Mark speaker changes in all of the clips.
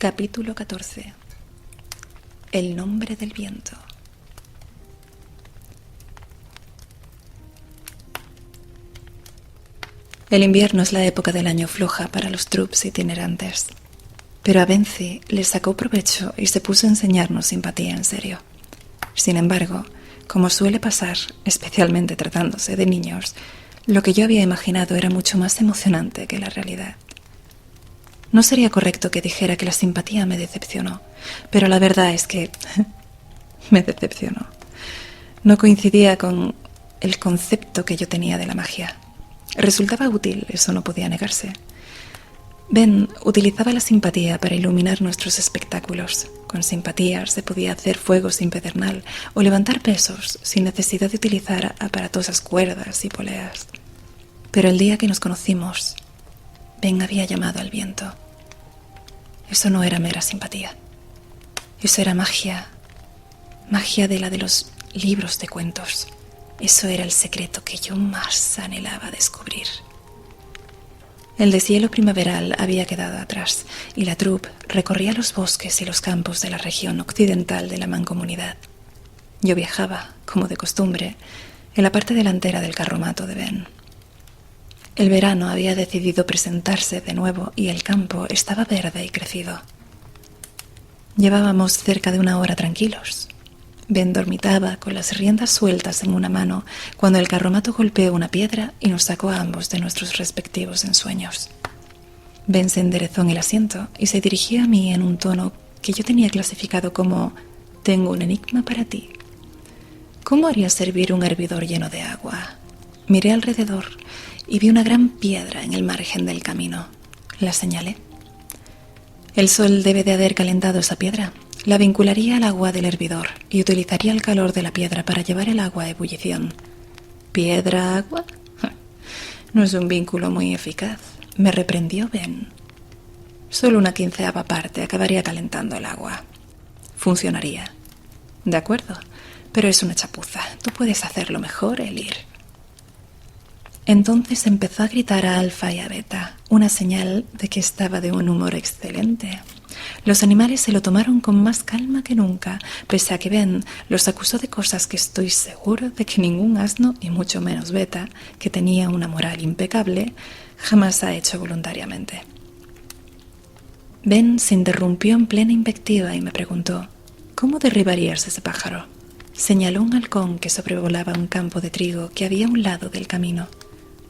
Speaker 1: Capítulo 14. El nombre del viento. El invierno es la época del año floja para los troops itinerantes, pero a Benzi le sacó provecho y se puso a enseñarnos simpatía en serio. Sin embargo, como suele pasar, especialmente tratándose de niños, lo que yo había imaginado era mucho más emocionante que la realidad. No sería correcto que dijera que la simpatía me decepcionó, pero la verdad es que me decepcionó. No coincidía con el concepto que yo tenía de la magia. Resultaba útil, eso no podía negarse. Ben utilizaba la simpatía para iluminar nuestros espectáculos. Con simpatía se podía hacer fuego sin pedernal o levantar pesos sin necesidad de utilizar aparatosas cuerdas y poleas. Pero el día que nos conocimos, Ben había llamado al viento. Eso no era mera simpatía. Eso era magia. Magia de la de los libros de cuentos. Eso era el secreto que yo más anhelaba descubrir. El deshielo primaveral había quedado atrás y la troupe recorría los bosques y los campos de la región occidental de la mancomunidad. Yo viajaba, como de costumbre, en la parte delantera del carromato de Ben. El verano había decidido presentarse de nuevo y el campo estaba verde y crecido. Llevábamos cerca de una hora tranquilos. Ben dormitaba con las riendas sueltas en una mano cuando el carromato golpeó una piedra y nos sacó a ambos de nuestros respectivos ensueños. Ben se enderezó en el asiento y se dirigió a mí en un tono que yo tenía clasificado como «Tengo un enigma para ti». ¿Cómo haría servir un hervidor lleno de agua? Miré alrededor y vi una gran piedra en el margen del camino. La señalé. El sol debe de haber calentado esa piedra. La vincularía al agua del hervidor y utilizaría el calor de la piedra para llevar el agua a ebullición. ¿Piedra-agua? No es un vínculo muy eficaz, me reprendió Ben. Solo una 1/15 parte acabaría calentando el agua. Funcionaría. De acuerdo, pero es una chapuza. Tú puedes hacerlo mejor, Elir. Entonces empezó a gritar a Alfa y a Beta, una señal de que estaba de un humor excelente. Los animales se lo tomaron con más calma que nunca, pese a que Ben los acusó de cosas que estoy seguro de que ningún asno, y mucho menos Beta, que tenía una moral impecable, jamás ha hecho voluntariamente. Ben se interrumpió en plena invectiva y me preguntó, ¿cómo derribarías ese pájaro? Señaló un halcón que sobrevolaba un campo de trigo que había a un lado del camino.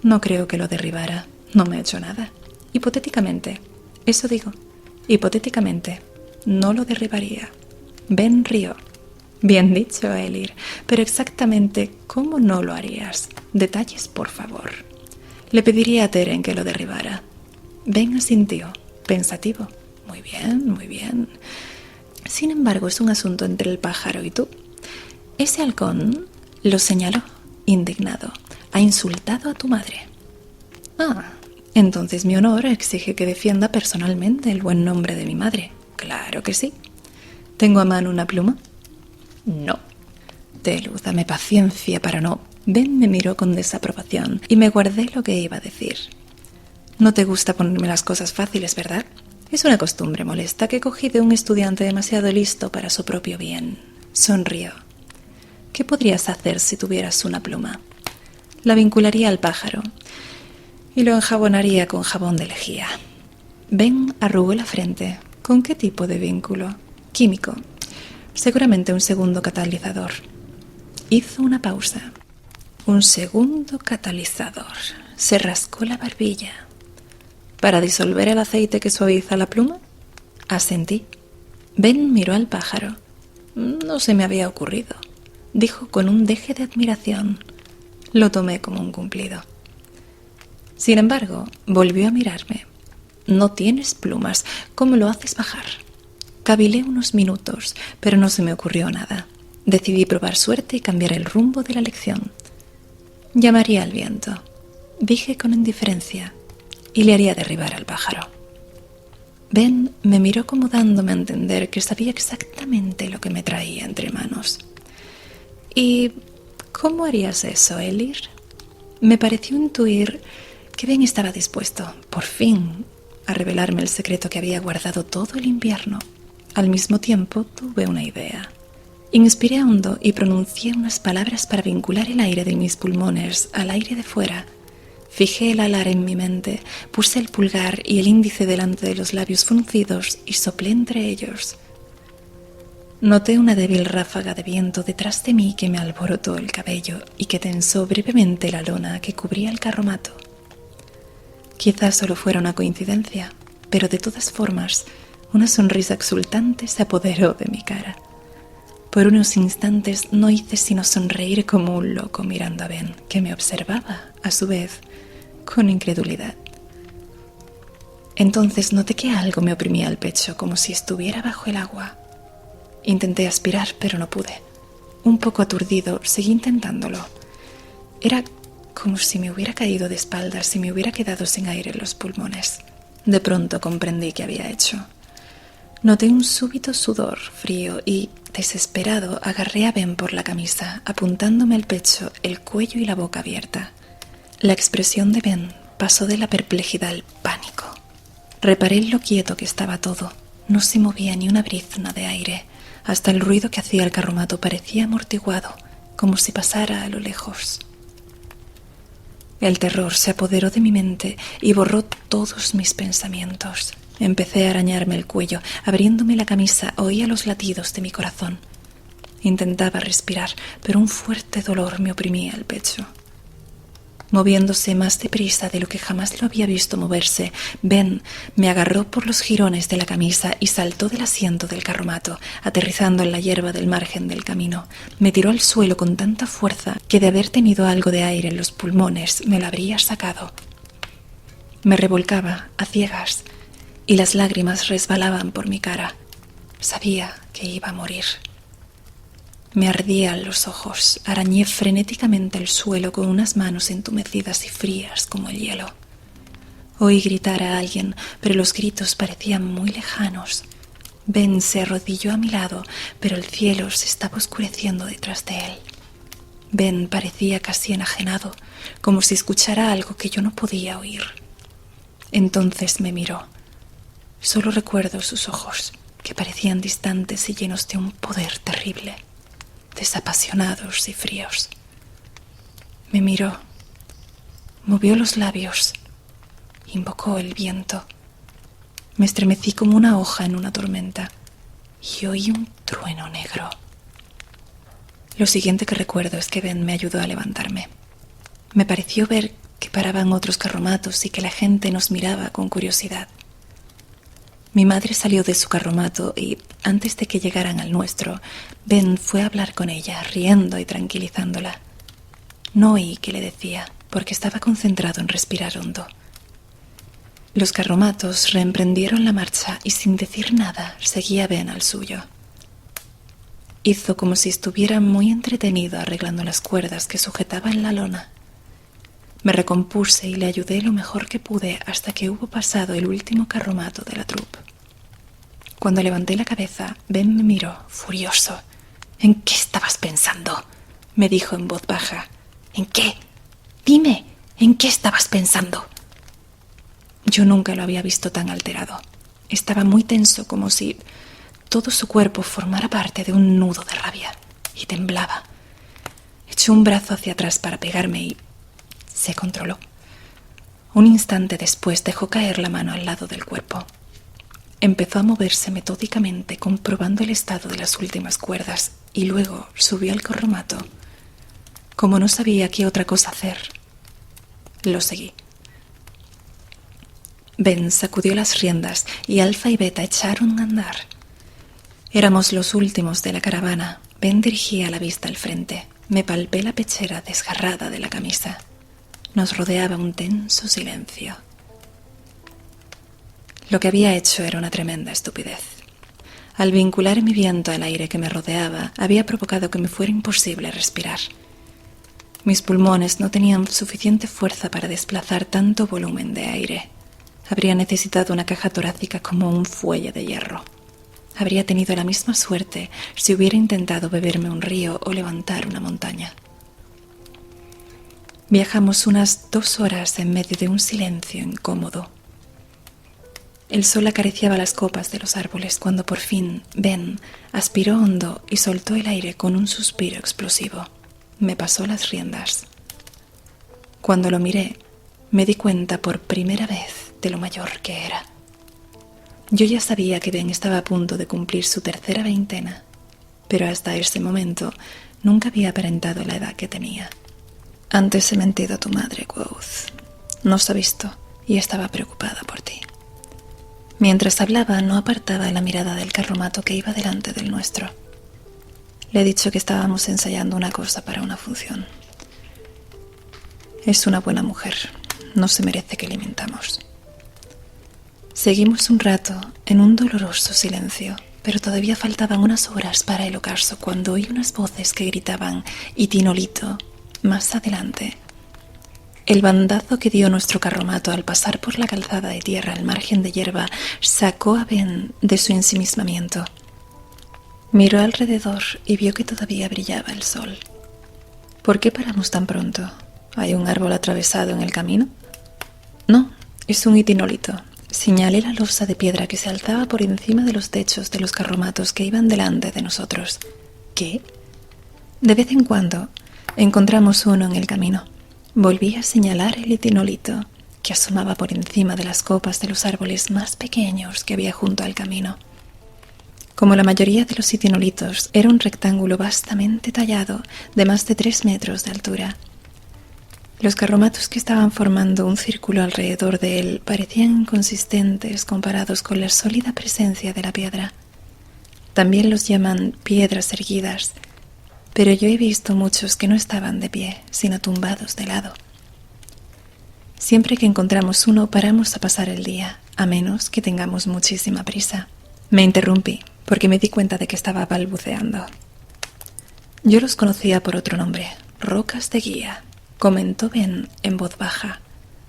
Speaker 1: No creo que lo derribara, no me ha hecho nada. Hipotéticamente, eso digo. Hipotéticamente, no lo derribaría. Ben rió. Bien dicho, Elir, pero exactamente cómo no lo harías. Detalles, por favor. Le pediría a Teren que lo derribara. Ben asintió, pensativo. Muy bien, muy bien. Sin embargo, es un asunto entre el pájaro y tú. Ese halcón, lo señaló, indignado, ha insultado a tu madre. Ah, entonces mi honor exige que defienda personalmente el buen nombre de mi madre. Claro que sí. ¿Tengo a mano una pluma? No. Telu, dame paciencia para no... Ben me miró con desaprobación y me guardé lo que iba a decir. No te gusta ponerme las cosas fáciles, ¿verdad? Es una costumbre molesta que cogí de un estudiante demasiado listo para su propio bien. Sonrió. ¿Qué podrías hacer si tuvieras una pluma? La vincularía al pájaro y lo enjabonaría con jabón de lejía. Ben arrugó la frente. ¿Con qué tipo de vínculo? Químico. Seguramente un segundo catalizador. Hizo una pausa. Un segundo catalizador. Se rascó la barbilla. ¿Para disolver el aceite que suaviza la pluma? Asentí. Ben miró al pájaro. No se me había ocurrido, dijo con un deje de admiración. Lo tomé como un cumplido. Sin embargo, volvió a mirarme. No tienes plumas. ¿Cómo lo haces bajar? Cavilé unos minutos, pero no se me ocurrió nada. Decidí probar suerte y cambiar el rumbo de la lección. Llamaría al viento, dije con indiferencia, y le haría derribar al pájaro. Ben me miró como dándome a entender que sabía exactamente lo que me traía entre manos. ¿Y cómo harías eso, Elir? Me pareció intuir que Ben estaba dispuesto, por fin, a revelarme el secreto que había guardado todo el invierno. Al mismo tiempo tuve una idea. Inspiré hondo y pronuncié unas palabras para vincular el aire de mis pulmones al aire de fuera. Fijé el alar en mi mente, puse el pulgar y el índice delante de los labios fruncidos y soplé entre ellos. Noté una débil ráfaga de viento detrás de mí que me alborotó el cabello y que tensó brevemente la lona que cubría el carromato. Quizás solo fuera una coincidencia, pero de todas formas, una sonrisa exultante se apoderó de mi cara. Por unos instantes no hice sino sonreír como un loco mirando a Ben, que me observaba, a su vez, con incredulidad. Entonces noté que algo me oprimía el pecho, como si estuviera bajo el agua. Intenté aspirar, pero no pude. Un poco aturdido, seguí intentándolo. Era como si me hubiera caído de espaldas y me hubiera quedado sin aire en los pulmones. De pronto comprendí qué había hecho. Noté un súbito sudor frío y, desesperado, agarré a Ben por la camisa, apuntándome el pecho, el cuello y la boca abierta. La expresión de Ben pasó de la perplejidad al pánico. Reparé en lo quieto que estaba todo. No se movía ni una brizna de aire. Hasta el ruido que hacía el carromato parecía amortiguado, como si pasara a lo lejos. El terror se apoderó de mi mente y borró todos mis pensamientos. Empecé a arañarme el cuello, abriéndome la camisa, oía los latidos de mi corazón. Intentaba respirar, pero un fuerte dolor me oprimía el pecho. Moviéndose más deprisa de lo que jamás lo había visto moverse, Ben me agarró por los jirones de la camisa y saltó del asiento del carromato, aterrizando en la hierba del margen del camino. Me tiró al suelo con tanta fuerza que de haber tenido algo de aire en los pulmones me lo habría sacado. Me revolcaba a ciegas y las lágrimas resbalaban por mi cara. Sabía que iba a morir. Me ardían los ojos, arañé frenéticamente el suelo con unas manos entumecidas y frías como el hielo. Oí gritar a alguien, pero los gritos parecían muy lejanos. Ben se arrodilló a mi lado, pero el cielo se estaba oscureciendo detrás de él. Ben parecía casi enajenado, como si escuchara algo que yo no podía oír. Entonces me miró. Solo recuerdo sus ojos, que parecían distantes y llenos de un poder terrible, desapasionados y fríos. Me miró, movió los labios, invocó el viento. Me estremecí como una hoja en una tormenta y oí un trueno negro. Lo siguiente que recuerdo es que Ben me ayudó a levantarme. Me pareció ver que paraban otros carromatos y que la gente nos miraba con curiosidad. Mi madre salió de su carromato y, antes de que llegaran al nuestro, Ben fue a hablar con ella, riendo y tranquilizándola. No oí qué le decía, porque estaba concentrado en respirar hondo. Los carromatos reemprendieron la marcha y, sin decir nada, seguía Ben al suyo. Hizo como si estuviera muy entretenido arreglando las cuerdas que sujetaban la lona. Me recompuse y le ayudé lo mejor que pude hasta que hubo pasado el último carromato de la troupe. Cuando levanté la cabeza, Ben me miró, furioso. «¿En qué estabas pensando?», me dijo en voz baja. «¿En qué? Dime, ¿en qué estabas pensando?». Yo nunca lo había visto tan alterado. Estaba muy tenso, como si todo su cuerpo formara parte de un nudo de rabia, y temblaba. Echó un brazo hacia atrás para pegarme y se controló. Un instante después dejó caer la mano al lado del cuerpo. Empezó a moverse metódicamente, comprobando el estado de las últimas cuerdas, y luego subió al carromato. Como no sabía qué otra cosa hacer, lo seguí. Ben sacudió las riendas y Alfa y Beta echaron a andar. Éramos los últimos de la caravana. Ben dirigía la vista al frente. Me palpé la pechera desgarrada de la camisa. Nos rodeaba un tenso silencio. Lo que había hecho era una tremenda estupidez. Al vincular mi viento al aire que me rodeaba, había provocado que me fuera imposible respirar. Mis pulmones no tenían suficiente fuerza para desplazar tanto volumen de aire. Habría necesitado una caja torácica como un fuelle de hierro. Habría tenido la misma suerte si hubiera intentado beberme un río o levantar una montaña. Viajamos unas 2 horas en medio de un silencio incómodo. El sol acariciaba las copas de los árboles cuando por fin Ben aspiró hondo y soltó el aire con un suspiro explosivo. Me pasó las riendas. Cuando lo miré, me di cuenta por primera vez de lo mayor que era. Yo ya sabía que Ben estaba a punto de cumplir su tercera veintena, pero hasta ese momento nunca había aparentado la edad que tenía. Antes he mentido a tu madre, Quoth. Nos ha visto y estaba preocupada por ti. Mientras hablaba, no apartaba la mirada del carromato que iba delante del nuestro. Le he dicho que estábamos ensayando una cosa para una función. Es una buena mujer. No se merece que le mintamos. Seguimos un rato en un doloroso silencio, pero todavía faltaban unas horas para el ocaso cuando oí unas voces que gritaban «Y Tinolito», más adelante. El bandazo que dio nuestro carromato al pasar por la calzada de tierra al margen de hierba sacó a Ben de su ensimismamiento. Miró alrededor y vio que todavía brillaba el sol. ¿Por qué paramos tan pronto? ¿Hay un árbol atravesado en el camino? No, es un itinolito. Señalé la losa de piedra que se alzaba por encima de los techos de los carromatos que iban delante de nosotros. ¿Qué? De vez en cuando encontramos uno en el camino. Volví a señalar el itinolito que asomaba por encima de las copas de los árboles más pequeños que había junto al camino. Como la mayoría de los itinolitos, era un rectángulo vastamente tallado de más de 3 metros de altura. Los carromatos que estaban formando un círculo alrededor de él parecían inconsistentes comparados con la sólida presencia de la piedra. También los llaman piedras erguidas, pero yo he visto muchos que no estaban de pie, sino tumbados de lado. Siempre que encontramos uno, paramos a pasar el día, a menos que tengamos muchísima prisa. Me interrumpí, porque me di cuenta de que estaba balbuceando. Yo los conocía por otro nombre, rocas de guía, comentó Ben en voz baja.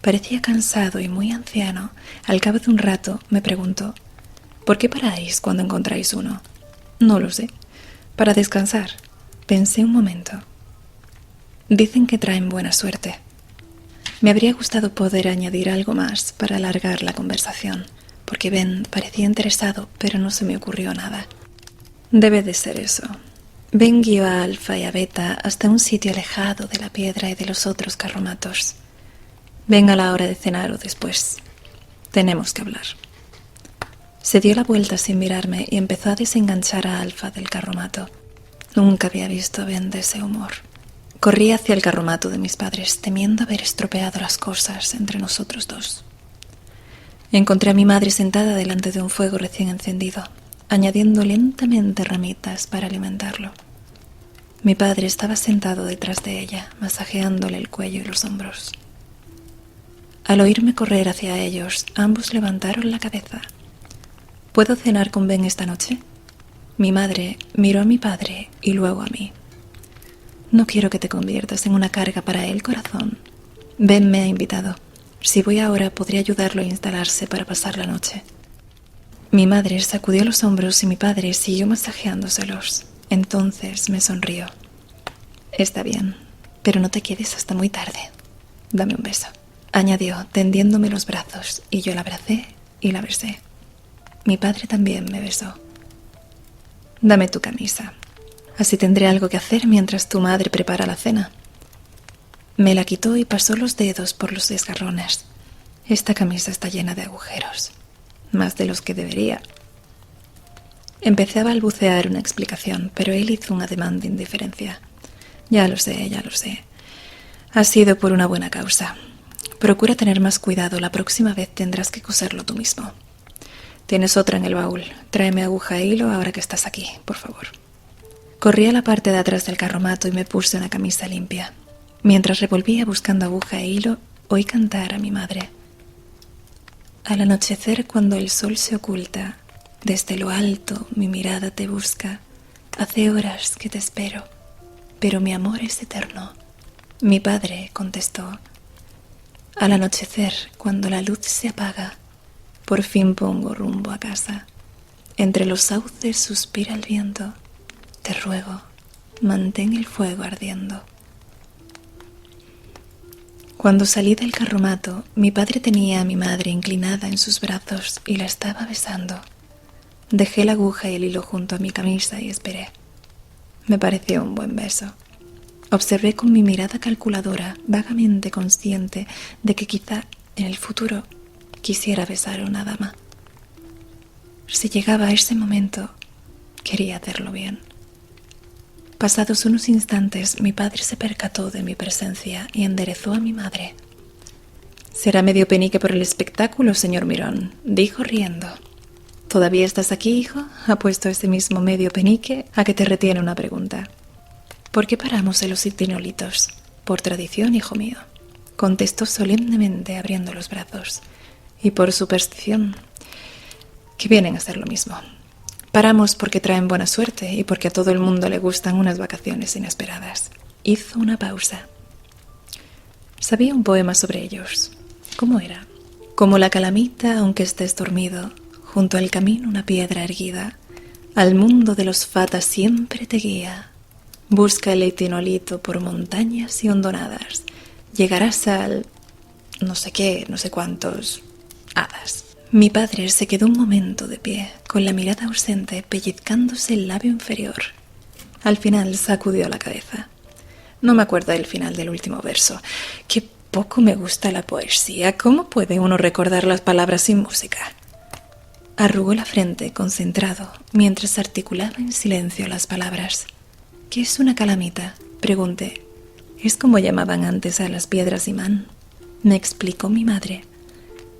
Speaker 1: Parecía cansado y muy anciano. Al cabo de un rato me preguntó, ¿por qué paráis cuando encontráis uno? No lo sé. Para descansar. Pensé un momento. Dicen que traen buena suerte. Me habría gustado poder añadir algo más para alargar la conversación, porque Ben parecía interesado, pero no se me ocurrió nada. Debe de ser eso. Ben guió a Alfa y a Beta hasta un sitio alejado de la piedra y de los otros carromatos. Ven a la hora de cenar o después. Tenemos que hablar. Se dio la vuelta sin mirarme y empezó a desenganchar a Alfa del carromato. Nunca había visto a Ben de ese humor. Corrí hacia el carromato de mis padres, temiendo haber estropeado las cosas entre nosotros dos. Encontré a mi madre sentada delante de un fuego recién encendido, añadiendo lentamente ramitas para alimentarlo. Mi padre estaba sentado detrás de ella, masajeándole el cuello y los hombros. Al oírme correr hacia ellos, ambos levantaron la cabeza. ¿Puedo cenar con Ben esta noche? Mi madre miró a mi padre y luego a mí. No quiero que te conviertas en una carga para él, corazón. Ben me ha invitado. Si voy ahora, podría ayudarlo a instalarse para pasar la noche. Mi madre sacudió los hombros y mi padre siguió masajeándoselos. Entonces me sonrió. Está bien, pero no te quedes hasta muy tarde. Dame un beso, añadió, tendiéndome los brazos, y yo la abracé y la besé. Mi padre también me besó. Dame tu camisa. Así tendré algo que hacer mientras tu madre prepara la cena. Me la quitó y pasó los dedos por los desgarrones. Esta camisa está llena de agujeros, más de los que debería. Empecé a balbucear una explicación, pero él hizo un ademán de indiferencia. Ya lo sé, ya lo sé. Ha sido por una buena causa. Procura tener más cuidado, la próxima vez tendrás que coserlo tú mismo. Tienes otra en el baúl. Tráeme aguja e hilo ahora que estás aquí, por favor. Corrí a la parte de atrás del carromato y me puse una camisa limpia. Mientras revolvía buscando aguja e hilo, oí cantar a mi madre. Al anochecer, cuando el sol se oculta, desde lo alto mi mirada te busca. Hace horas que te espero, pero mi amor es eterno. Mi padre contestó. Al anochecer, cuando la luz se apaga, por fin pongo rumbo a casa. Entre los sauces suspira el viento. Te ruego, mantén el fuego ardiendo. Cuando salí del carromato, mi padre tenía a mi madre inclinada en sus brazos y la estaba besando. Dejé la aguja y el hilo junto a mi camisa y esperé. Me pareció un buen beso. Observé con mi mirada calculadora, vagamente consciente de que quizá en el futuro quisiera besar a una dama. Si llegaba a ese momento, quería hacerlo bien. Pasados unos instantes, mi padre se percató de mi presencia y enderezó a mi madre. «Será medio penique por el espectáculo, señor Mirón», dijo riendo. «¿Todavía estás aquí, hijo?», ha puesto ese mismo medio penique a que te retiene una pregunta. «¿Por qué paramos en los itinolitos?» «Por tradición, hijo mío», contestó solemnemente abriendo los brazos. «Y por superstición, que vienen a ser lo mismo. Paramos porque traen buena suerte y porque a todo el mundo le gustan unas vacaciones inesperadas». Hizo una pausa. Sabía un poema sobre ellos. ¿Cómo era? Como la calamita, aunque estés dormido, junto al camino una piedra erguida, al mundo de los fatas siempre te guía. Busca el itinolito por montañas y hondonadas. Llegarás al no sé qué, no sé cuántos hadas. Mi padre se quedó un momento de pie, con la mirada ausente, pellizcándose el labio inferior. Al final sacudió la cabeza. No me acuerdo del final del último verso. Qué poco me gusta la poesía. ¿Cómo puede uno recordar las palabras sin música? Arrugó la frente, concentrado, mientras articulaba en silencio las palabras. ¿Qué es una calamita?, pregunté. Es como llamaban antes a las piedras imán, me explicó mi madre.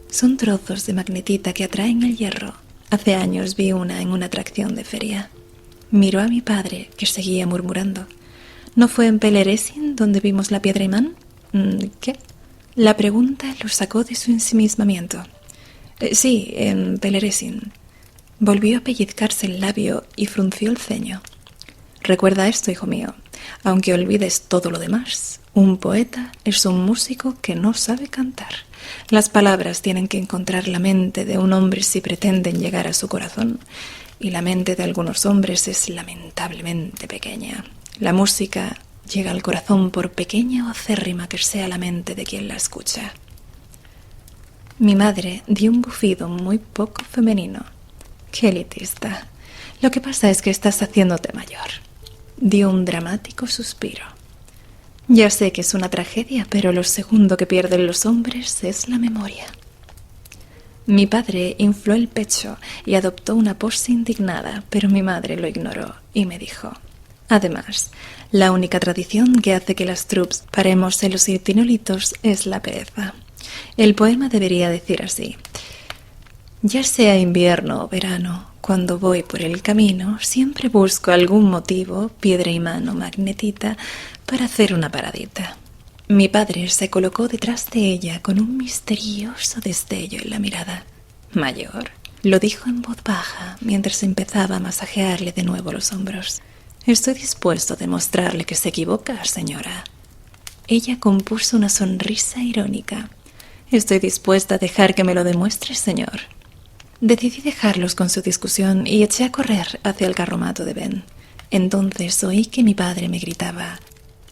Speaker 1: Son trozos de magnetita que atraen el hierro. Hace años vi una en una atracción de feria. Miró a mi padre, que seguía murmurando. ¿No fue en Peleresin donde vimos la piedra imán? ¿Qué? La pregunta lo sacó de su ensimismamiento. Sí, en Peleresin. Volvió a pellizcarse el labio y frunció el ceño. Recuerda esto, hijo mío. Aunque olvides todo lo demás, un poeta es un músico que no sabe cantar. Las palabras tienen que encontrar la mente de un hombre si pretenden llegar a su corazón, y la mente de algunos hombres es lamentablemente pequeña. La música llega al corazón por pequeña o acérrima que sea la mente de quien la escucha. Mi madre dio un bufido muy poco femenino. ¡Qué elitista! Lo que pasa es que estás haciéndote mayor. Dio un dramático suspiro. Ya sé que es una tragedia, pero lo segundo que pierden los hombres es la memoria. Mi padre infló el pecho y adoptó una pose indignada, pero mi madre lo ignoró y me dijo: además, la única tradición que hace que las troupes paremos en los itinolitos es la pereza. El poema debería decir así: ya sea invierno o verano, cuando voy por el camino, siempre busco algún motivo, piedra imán o magnetita, para hacer una paradita. Mi padre se colocó detrás de ella con un misterioso destello en la mirada. Mayor, lo dijo en voz baja mientras empezaba a masajearle de nuevo los hombros. Estoy dispuesto a demostrarle que se equivoca, señora. Ella compuso una sonrisa irónica. Estoy dispuesta a dejar que me lo demuestre, señor. Decidí dejarlos con su discusión y eché a correr hacia el carromato de Ben. Entonces oí que mi padre me gritaba: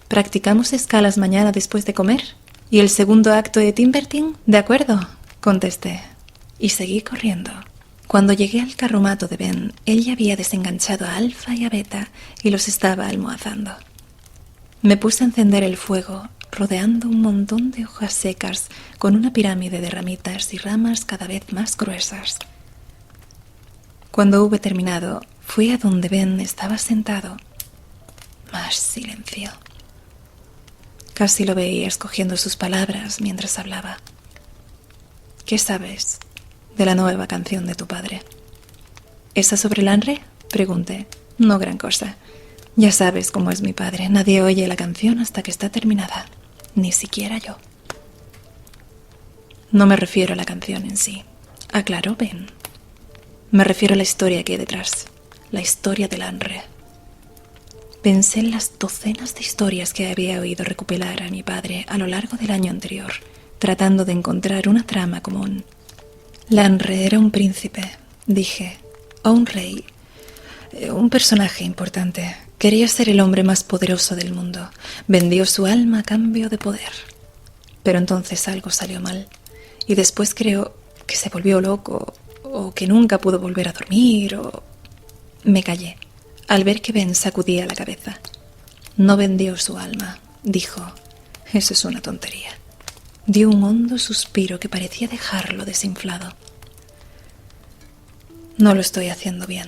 Speaker 1: ¿practicamos escalas mañana después de comer? ¿Y el segundo acto de Timbertin? De acuerdo, contesté. Y seguí corriendo. Cuando llegué al carromato de Ben, él ya había desenganchado a Alfa y a Beta y los estaba almohazando. Me puse a encender el fuego, rodeando un montón de hojas secas con una pirámide de ramitas y ramas cada vez más gruesas. Cuando hube terminado, fui a donde Ben estaba sentado. Más silencio. Casi lo veía escogiendo sus palabras mientras hablaba. ¿Qué sabes de la nueva canción de tu padre? ¿Esa sobre el Lanre? Pregunté. No gran cosa. Ya sabes cómo es mi padre. Nadie oye la canción hasta que está terminada. Ni siquiera yo. No me refiero a la canción en sí, aclaró Ben. Me refiero a la historia que hay detrás. La historia del Lanre. Pensé en las docenas de historias que había oído recopilar a mi padre a lo largo del año anterior, tratando de encontrar una trama común. Lanre era un príncipe, dije, o un rey, un personaje importante. Quería ser el hombre más poderoso del mundo. Vendió su alma a cambio de poder. Pero entonces algo salió mal, y después creo que se volvió loco, o que nunca pudo volver a dormir, o... Me callé, al ver que Ben sacudía la cabeza. No vendió su alma, dijo. Eso es una tontería. Dio un hondo suspiro que parecía dejarlo desinflado. No lo estoy haciendo bien.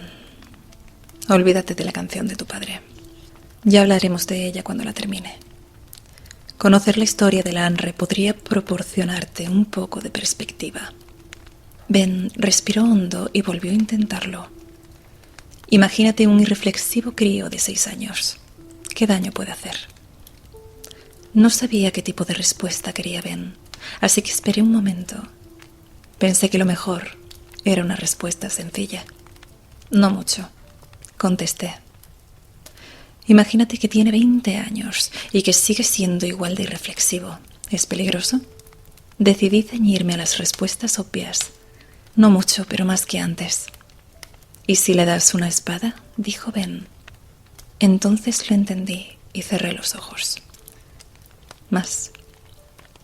Speaker 1: Olvídate de la canción de tu padre. Ya hablaremos de ella cuando la termine. Conocer la historia de la Anre podría proporcionarte un poco de perspectiva. Ben respiró hondo y volvió a intentarlo. Imagínate un irreflexivo crío de 6 años. ¿Qué daño puede hacer? No sabía qué tipo de respuesta quería Ben, así que esperé un momento. Pensé que lo mejor era una respuesta sencilla. No mucho, contesté. Imagínate que tiene 20 años y que sigue siendo igual de irreflexivo. ¿Es peligroso? Decidí ceñirme a las respuestas obvias. No mucho, pero más que antes. ¿Y si le das una espada?, dijo Ben. Entonces lo entendí y cerré los ojos. Más.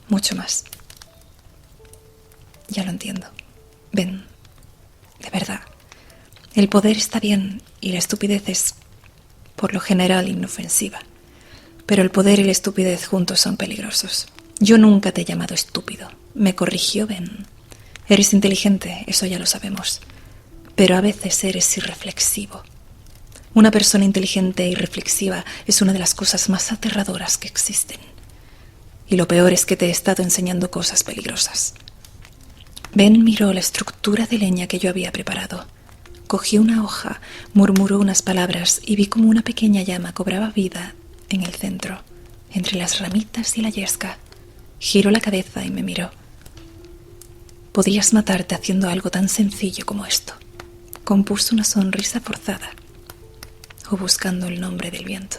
Speaker 1: Mucho más. Ya lo entiendo. Ben, de verdad. El poder está bien y la estupidez es, por lo general, inofensiva. Pero el poder y la estupidez juntos son peligrosos. Yo nunca te he llamado estúpido. Me corrigió Ben. Eres inteligente, eso ya lo sabemos. Pero a veces eres irreflexivo. Una persona inteligente e irreflexiva es una de las cosas más aterradoras que existen. Y lo peor es que te he estado enseñando cosas peligrosas. Ben miró la estructura de leña que yo había preparado. Cogió una hoja, murmuró unas palabras y vi como una pequeña llama cobraba vida en el centro, entre las ramitas y la yesca. Giró la cabeza y me miró. Podrías matarte haciendo algo tan sencillo como esto. Compuso una sonrisa forzada, o buscando el nombre del viento.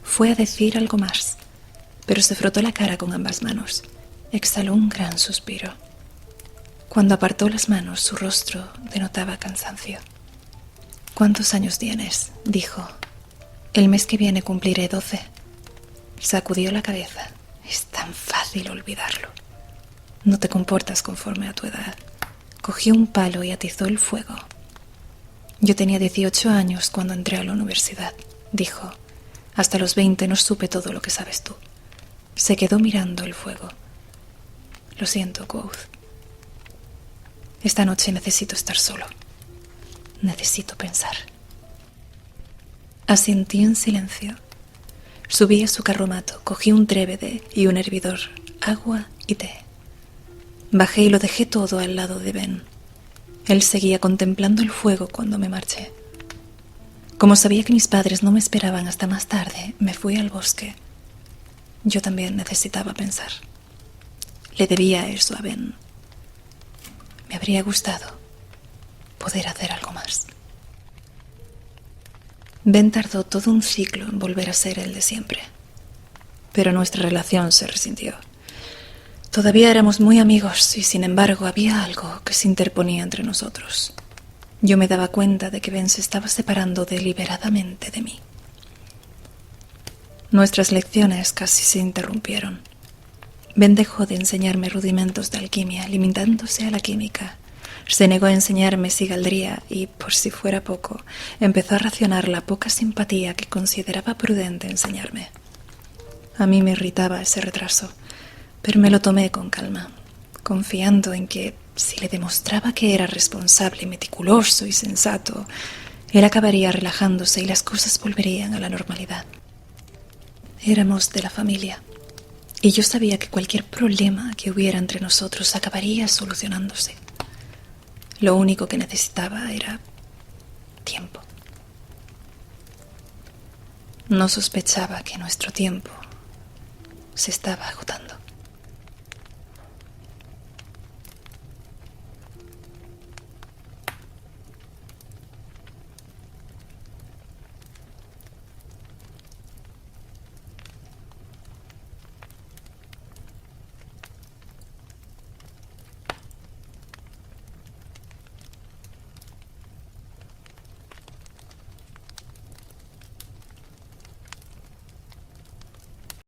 Speaker 1: Fue a decir algo más, pero se frotó la cara con ambas manos. Exhaló un gran suspiro. Cuando apartó las manos, su rostro denotaba cansancio. ¿Cuántos años tienes?, dijo. El mes que viene cumpliré 12. Sacudió la cabeza. Es tan fácil olvidarlo. No te comportas conforme a tu edad. Cogió un palo y atizó el fuego. Yo tenía 18 años cuando entré a la universidad, dijo. Hasta los 20 no supe todo lo que sabes tú. Se quedó mirando el fuego. Lo siento, Quoth. Esta noche necesito estar solo. Necesito pensar. Asentí en silencio. Subí a su carromato, cogí un trébede y un hervidor, agua y té. Bajé y lo dejé todo al lado de Ben. Él seguía contemplando el fuego cuando me marché. Como sabía que mis padres no me esperaban hasta más tarde, me fui al bosque. Yo también necesitaba pensar. Le debía eso a Ben. Me habría gustado poder hacer algo más. Ben tardó todo un ciclo en volver a ser el de siempre. Pero nuestra relación se resintió. Todavía éramos muy amigos y, sin embargo, había algo que se interponía entre nosotros. Yo me daba cuenta de que Ben se estaba separando deliberadamente de mí. Nuestras lecciones casi se interrumpieron. Ben dejó de enseñarme rudimentos de alquimia, limitándose a la química. Se negó a enseñarme sigaldría y, por si fuera poco, empezó a racionar la poca simpatía que consideraba prudente enseñarme. A mí me irritaba ese retraso, pero me lo tomé con calma, confiando en que, si le demostraba que era responsable, meticuloso y sensato, él acabaría relajándose y las cosas volverían a la normalidad. Éramos de la familia, y yo sabía que cualquier problema que hubiera entre nosotros acabaría solucionándose. Lo único que necesitaba era tiempo. No sospechaba que nuestro tiempo se estaba agotando.